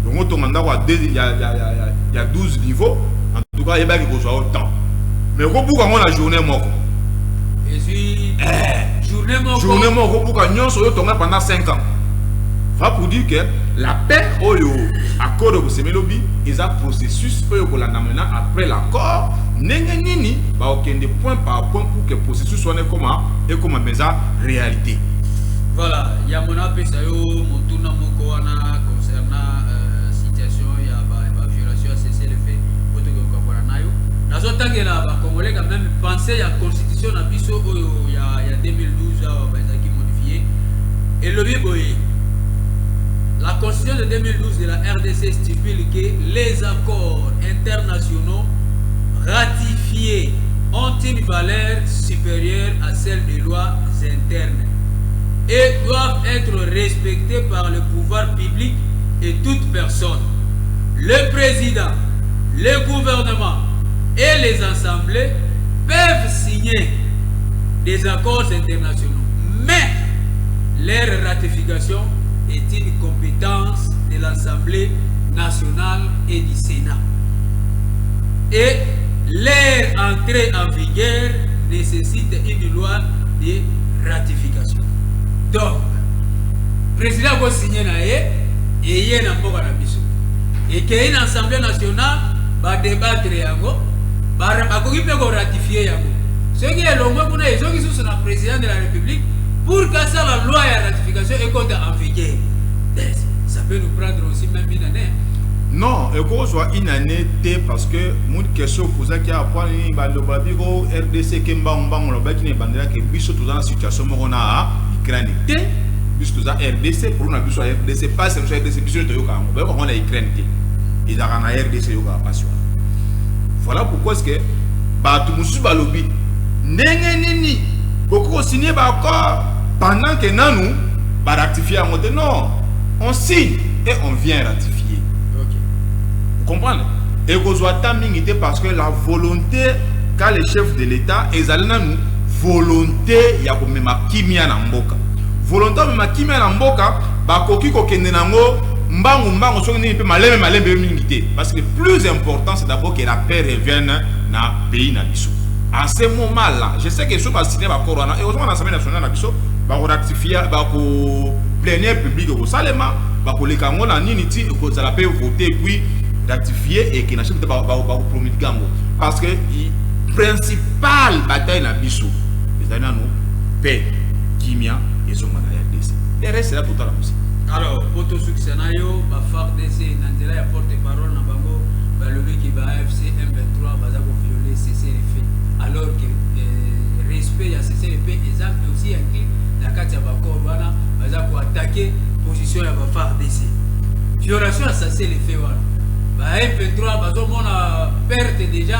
donc on anda ko il y a 12 niveaux en tout cas il y a qui ko autant mais ko buka ngona journée moko et puis journée moko buka nyonso yo tonga pendant 5 ans va pour dire que la paix oyo accord de semelobi est un processus oyo ko la namena après l'accord nenge nini ba okende point par point pour que le processus soit comme meza réalité. Voilà, il y a mon appel ça yo motuna moko wana concernant situation ya ba violation à cesser le fait auto ko kwa nayo. Nazo tangela ba congolais quand même penser à constitution na biso oyo ya 2012 ba ezaki modifié et le biboye. La constitution de 2012 de la RDC stipule que les accords internationaux ratifiés ont une valeur supérieure à celle des lois internes et doivent être respectés par le pouvoir public et toute personne. Le président, le gouvernement et les assemblées peuvent signer des accords internationaux, mais leur ratification est une compétence de l'Assemblée nationale et du Sénat. Et leur entrée en vigueur nécessite une loi de ratification. Donc, le président va signer et il y a un peu de et qu'il y ait une Assemblée nationale va débattre va ratifier. Ce qui est le moins pour les gens qui sont le président de la République pour que ça la loi de ratification est en vigueur. Ça peut nous prendre aussi même une année. Non, il faut soit une année parce que mon question posée qui a point le RDC Kemba on le bec qui n'est bandera que biso tout dans la situation morona à Ukraine té biso tout RDC pour na biso RDC pas c'est RDC biso to yoka on la Ukraine té et dans la RDC yoka passion. Voilà pourquoi est-ce que ba tout musu ba lobby ndenge nini beaucoup signé ba accord pendant que nous ba ratifier à monter non on signe et on vient ratifier. Comprendre et qu'on soit tamingité parce que la volonté qu'a les chefs de l'État et nous volonté ya ko mema kimia na mboka volonté mema kimia na mboka ba koki ko kende nango mbangu so ni pe malembe mingité parce que le plus important c'est d'abord que la paix revienne na pays na biso. En ce moment là je sais que ce va signer ba corona et aujourd'hui l'Assemblée nationale na biso ba ratifier ba ko plénière public ko salema ba ko le kango na nini ti ko za la paix voter puis ratifié et qui n'a pas promulgué parce que la principale bataille na biso les années nous paix kimia et son RDC le reste c'est la totale aussi. Alors pour tout succès na yo ba FARDC nandela ya porte-parole na bango le mec qui va FC M23 va violer CCRF alors que respect à CCRF exemple aussi inclus la carte ya bakor wana va attaquer position ya ba FARDC violation à CCRF wana ba M23 bazomona perte déjà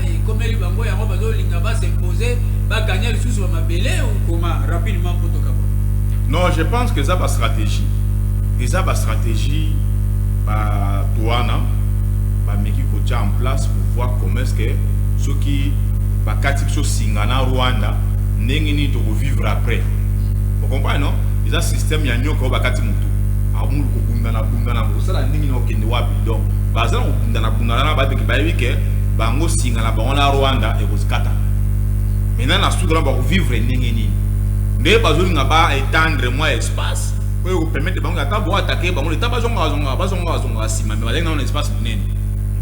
et comme les bango ya bazolinga va s'imposer va gagner le sous ma belé ou comment rapidement pour to capot. Non, je pense que ça va stratégie. Et ça va stratégie bah Touana bah meki kocha en place pour voir comment est-ce que ceux qui bah katipso singana Rwanda n'engeni to vivre après. Vous comprenez non? Ils a système ya nyoko ba katimutu. Amul ko bundana ko sala ningi no kende wapi donc baza ko bundana ba beki ba yike bango singana ba on la Rwanda et ko skata. Maintenant la soudra ba vivre n'engeni. Ne pas ba étendre moins espace. Pour permettre bango attendre attaquer bango le tabac zonga sima mais dans un espace néné.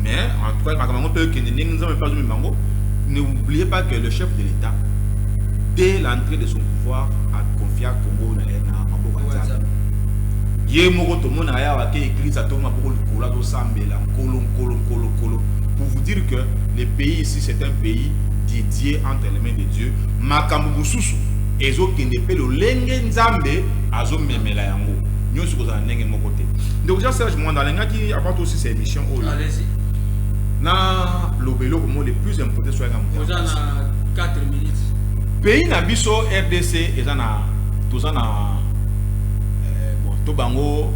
Mais en tout cas bango peut que n'engeni pas bango. N'oubliez pas que le chef de l'État dès l'entrée de son pouvoir a confié à Congo na Maboko. Yé moko to mona ya wa ke église atoma pour le kola do sambela kolo. Pour vous dire que le pays ici c'est un pays dédié entre les mains de Dieu. Makambu susu ezo kende pe lo lenge nzambe azo memela yango. Nyoso ko za ndenge moko te. Donc Jean Serge Mwanda lenga qui apporte aussi ses émissions au. Allez-y. Na lobelo comme le plus important soit on a 4 minutes. Pays na biso RDC ezana tozana bon to bango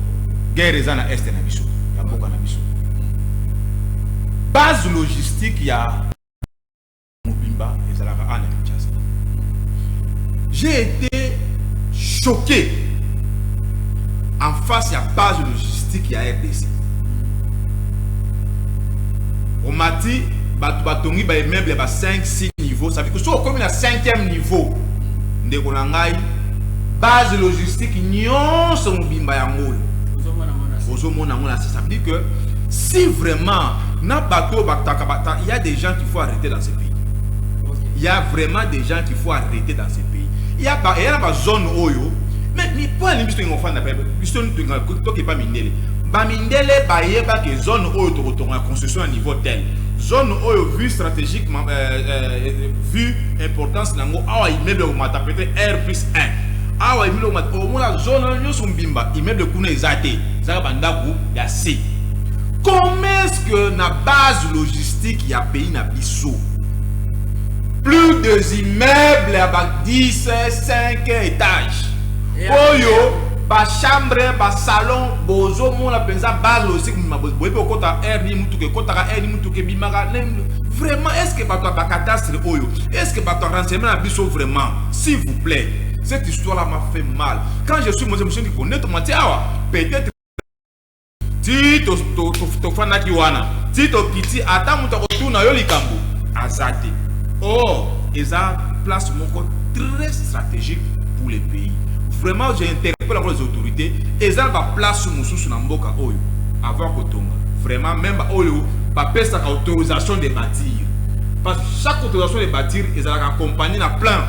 guerre ezana est na biso ya mboka na biso. Base logistique ya Mobimba ezalaka ana Kinshasa. J'ai été choqué en face ya base logistique ya RDC. On m'a dit batongi ba immeuble ba 5-6 niveaux, ça veut dire que si on comme na 5e niveau ndeko na ngai base logistique nyonso Mobimba yango ozomona mona ça veut dire que si vraiment na bateau bataka il y a des gens qu'il faut arrêter dans ce pays. Il y a vraiment des gens qu'il faut arrêter dans ce pays. Il y a pas zone oyo mais ni pas ni biso ngofana na pebe biso to ke pas mindele ba mindele ba yeba que zone oyo to kotonga construction à niveau tel zone oyo vu stratégiquement vu importance nango awa immeuble au mata peut-être R+1 awa immeuble au mata au moins zone nyoso Mbimba immeuble kuna ezate zaka bandaku ya C. Comment est-ce que na base logistique ya pays na biso plus de immeubles à 10 5 étages oyo ba chambre ba salon bozo mona penza base logistique boyepe okota air ni mutu ke kota ka air ni mutu ke bimaka vraiment est-ce que bato ba cadastre oyo est-ce que bato renseignement na biso vraiment s'il vous plaît cette histoire là m'a fait mal quand je suis monsieur qui connaît tout awa peut-être ti to fana ki wana ti to kiti ata mutu otuna yo likambo azate oh eza place moko très stratégique pour les pays. Vraiment, j'ai interpellé les autorités. Et ça va place mususu na mboka oyo avant kotonga. Vraiment, même oyo pas pesa autorisation de bâtir. Parce que chaque autorisation de bâtir, ils ont accompagné na plan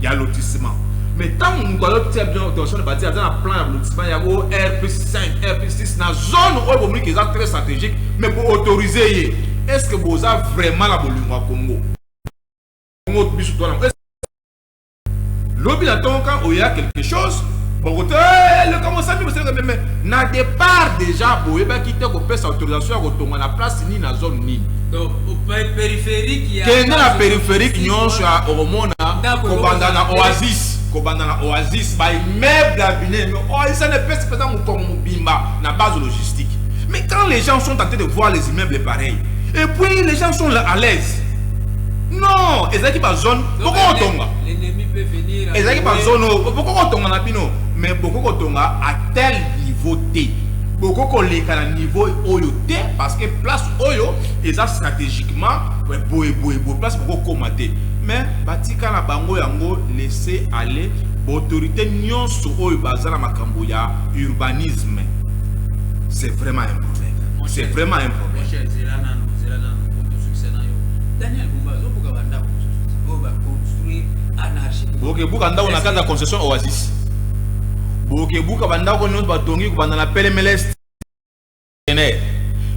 il y a lotissement. Mais tant on doit obtenir bien autorisation de bâtir, dans un plan de lotissement, il y a R+5, R+6 na zone où ils sont très stratégique. Mais pour autoriser, est-ce que vous avez vraiment la bolingwa Congo? L'objet d'attendre quand il y a quelque chose, le commencement mais na départ déjà boye ba quitter ko pesa autorisation ko tonga na place ni na zone ni. Donc au périphérique il y a Kena la périphérique nyonso ya omona ko bandana oasis ba immeuble abine oh ça ne pèse pas dans Mobimba na base logistique. Mais quand les gens sont en train de voir les immeubles pareils et puis les gens sont là à l'aise. Non, ezaki ba zone boko tonga. L'ennemi peut venir. Ezaki ba zone boko tonga na bino, mais boko tonga à tel niveau T. Boko ko leka na niveau oyo T parce que place oyo eza stratégiquement boy place boko komater. Mais batika na bango yango laisser aller autorité nyonso oyo bazala makambo ya urbanisme. C'est vraiment un problème. C'est vraiment un problème. Daniel Bumbazo pour Gabanda construire anarchie. Ok, Bukanda on a quand la concession Oasis. Ok, Bukanda on a batongi kubanda na PLMLS.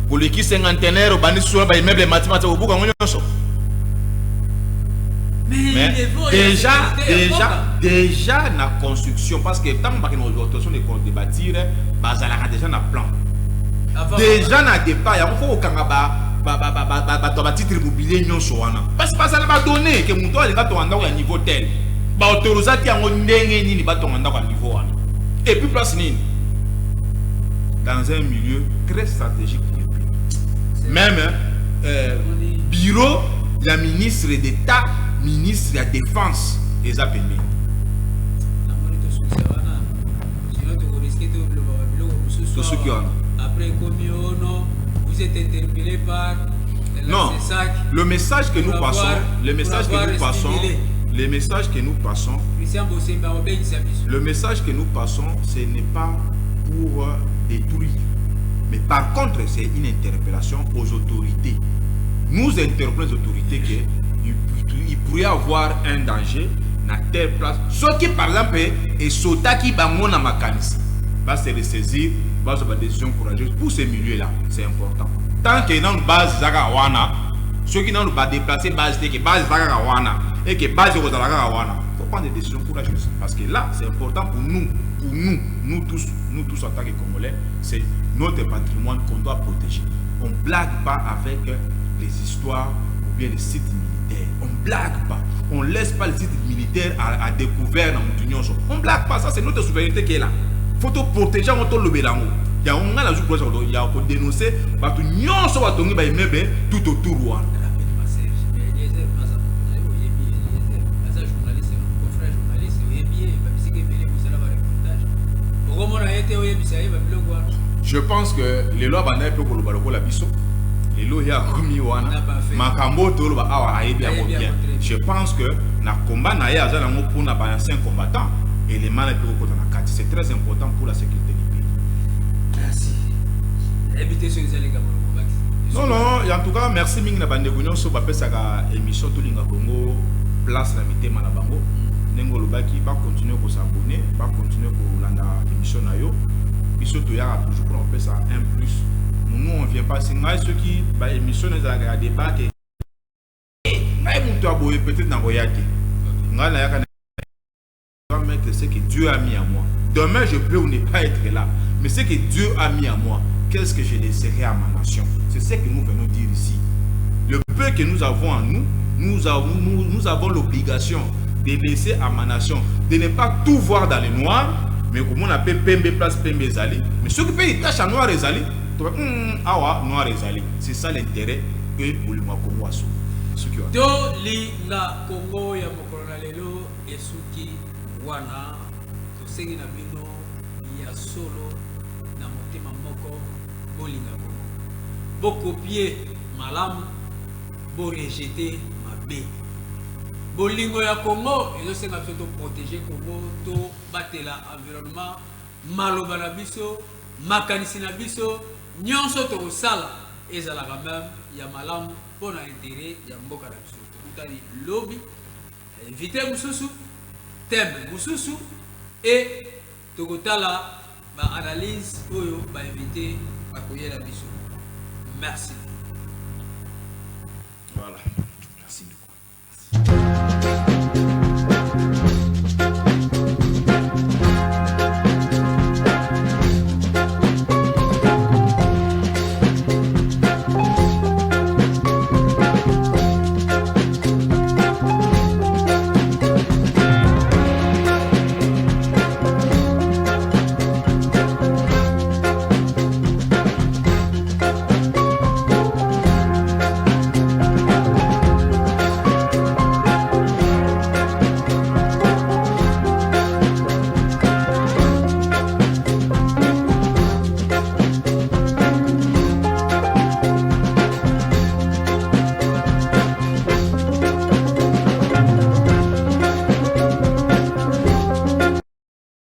Pour l'équipe cinquantenaire, au bani sur les meubles mathématiques au bout quand on mais déjà la construction, parce que tant que nous avons de bâtir, déjà na plan. Déjà na départ, il faut titre immobilier non soana. Parce que ça va donner que mon toit est à niveau tel. Ba autorisation en ndenge ni ba tonga à niveau wana. Et puis place nini dans un milieu très stratégique pour le pays. Même bureau la ministre d'État, ministre de la Défense les appelés. Après combien vous êtes interpellé par non, le message que nous passons, le message que nous passons, le message que nous passons, le message que nous passons, ce n'est pas pour détruire, mais par contre c'est une interpellation aux autorités. Nous interpellons les autorités qu'il pourrait y avoir un danger dans telle place. Ce qui par exemple est sauta qui va mon amakanisi va se ressaisir, va se faire des décisions courageuses pour ces milieux-là, c'est important. Tant que dans une base Zagawana, ceux qui n'ont pas déplacé base que base Zagawana et que base Zagawana, il faut prendre des décisions courageuses. Parce que là, c'est important pour nous tous en tant que Congolais, c'est notre patrimoine qu'on doit protéger. On ne blague pas avec les histoires ou bien les sites militaires. On ne blague pas. On ne laisse pas les sites militaires à découvert dans notre union. On ne blague pas, ça c'est notre souveraineté qui est là. Il faut protéger notre lobelango. Il y a un jour il y a pour dénoncer parce que nous sommes tout autour. Je pense que les lois banales pour le la biso, les lois y a commis wana, makambo to ba awa ayebi a bien. Je pense que na combat na ya za na ngo pour na ba ancien combattant élément na pour ko na kati, c'est très important pour la sécurité du pays. Merci. Évitez ce les gars. Non, en tout cas, merci mingi na bande gunyo so ba pesa ka émission to linga Congo place na mitema na bango. Nengo lobaki ba continuer ko s'abonner, ba continuer ko landa émission na yo. Biso to ya toujours pour on fait ça un plus. Nous on vient pas c'est ceux qui ba émission na za débat que ngai muntu aboye peut-être na royauté. Ngai na ya mettre ce que Dieu a mis à moi. Demain je peux ou ne pas être là, mais ce que Dieu a mis à moi, qu'est-ce que je laisserai à ma nation? C'est ce que nous venons dire ici. Le peu que nous avons en nous, nous avons l'obligation de laisser à ma nation, de ne pas tout voir dans le noir, mais comme on appelle Pembe place Pembe Zali. Mais ceux qui payent des tâches à noir et Zali, noir et Zali. C'est ça l'intérêt que pour le Congo a sauvé. To linga Congo ya mokolona lelo esuki wana tosengi na bino ya solo na motema moko bolinga Congo. Bo copier malamu, bo rejeter mabe. Bolingo ya Congo ezosenga biso to protéger Congo, to batela environnement, maloba na biso, makanisi na biso, nyonso to kosala ezalaka même ya malamu pour l'intérêt ya mboka na biso. Tokutani lobby, invité mususu, thème mususu et tokotala ba analyse oyo ba invité akoyela biso. Merci. Voilà. Merci beaucoup.